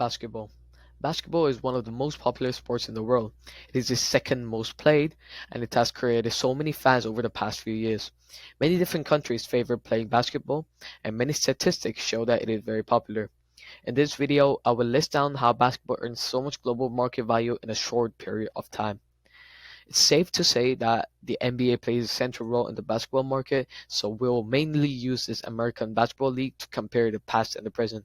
Basketball. Basketball is one of the most popular sports in the world. It is the second most played, and it has created so many fans over the past few years. Many different countries favor playing basketball, and many statistics show that it is very popular. In this video, I will list down how basketball earns so much global market value in a short period of time. It's safe to say that the NBA plays a central role in the basketball market, so we'll mainly use this American Basketball League to compare the past and the present.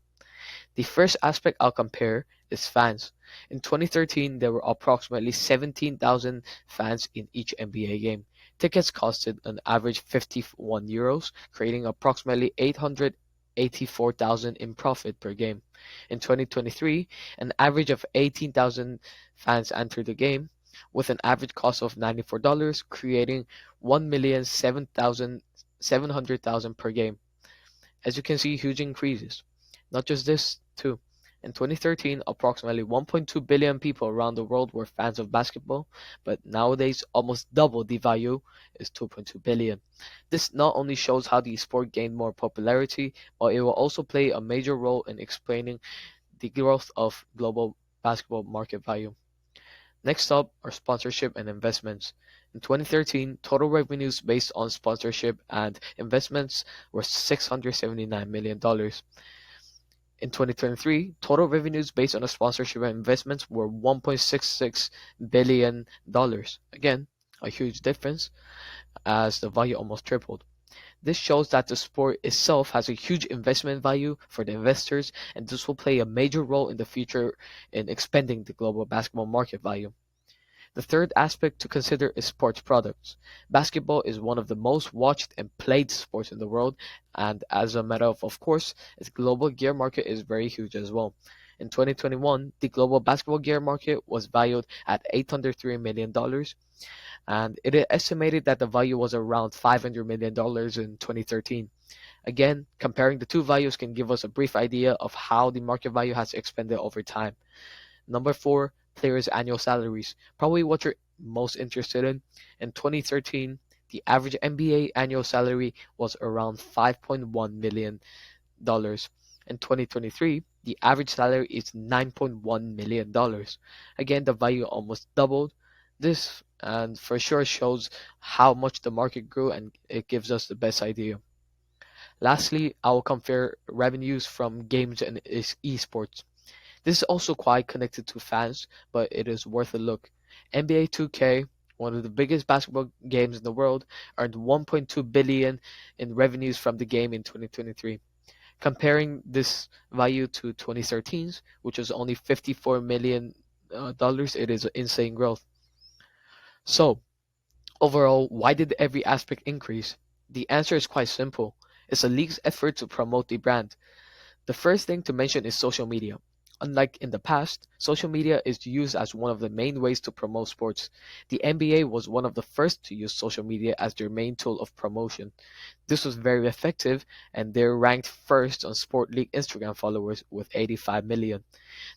The first aspect I'll compare is fans. In 2013, there were approximately 17,000 fans in each NBA game. Tickets costed an average €51, creating approximately 884,000 in profit per game. In 2023, an average of 18,000 fans entered the game, with an average cost of $94, creating 1,007,700,000 per game. As you can see, huge increases. Not just this, too. In 2013, approximately 1.2 billion people around the world were fans of basketball, but nowadays almost double the value is 2.2 billion. This not only shows how the sport gained more popularity, but it will also play a major role in explaining the growth of global basketball market value. Next up are sponsorship and investments. In 2013, total revenues based on sponsorship and investments were $679 million. In 2023, total revenues based on the sponsorship and investments were $1.66 billion. Again, a huge difference as the value almost tripled. This shows that the sport itself has a huge investment value for the investors, and this will play a major role in the future in expanding the global basketball market value. The third aspect to consider is sports products. Basketball is one of the most watched and played sports in the world, and as a matter of course, its global gear market is very huge as well. In 2021, the global basketball gear market was valued at $803 million, and it is estimated that the value was around $500 million in 2013. Again, comparing the two values can give us a brief idea of how the market value has expanded over time. Number four, players' annual salaries. Probably what you're most interested in. In 2013, the average NBA annual salary was around $5.1 million. In 2023, the average salary is $9.1 million. Again, the value almost doubled. This and for sure shows how much the market grew, and it gives us the best idea. Lastly, I will compare revenues from games and esports. This is also quite connected to fans, but it is worth a look. NBA 2K, one of the biggest basketball games in the world, earned 1.2 billion in revenues from the game in 2023. Comparing this value to 2013's, which was only $54 million, it is insane growth. So, overall, why did every aspect increase? The answer is quite simple. It's a league's effort to promote the brand. The first thing to mention is social media. Unlike in the past, social media is used as one of the main ways to promote sports. The NBA was one of the first to use social media as their main tool of promotion. This was very effective, and they're ranked first on Sport League Instagram followers with 85 million.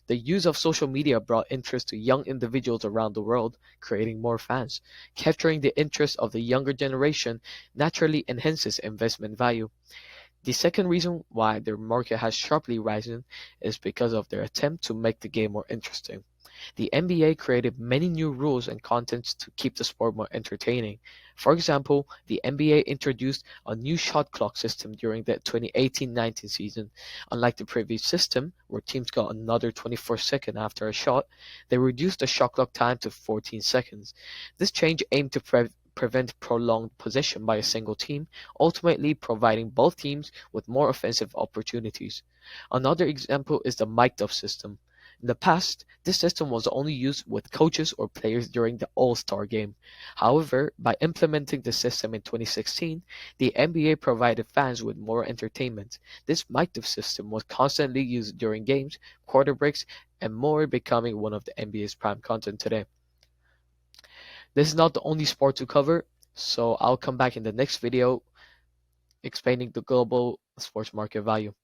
The use of social media brought interest to young individuals around the world, creating more fans. Capturing the interest of the younger generation naturally enhances investment value. The second reason why their market has sharply risen is because of their attempt to make the game more interesting. The NBA created many new rules and contents to keep the sport more entertaining. For example, the NBA introduced a new shot clock system during the 2018-19 season. Unlike the previous system, where teams got another 24 seconds after a shot, they reduced the shot clock time to 14 seconds. This change aimed to prevent prolonged possession by a single team, ultimately providing both teams with more offensive opportunities. Another example is the mic'd up system. In the past, this system was only used with coaches or players during the All-Star game. However, by implementing the system in 2016, the NBA provided fans with more entertainment. This mic'd up system was constantly used during games, quarter breaks, and more, becoming one of the NBA's prime content today. This is not the only sport to cover, so I'll come back in the next video explaining the global sports market value.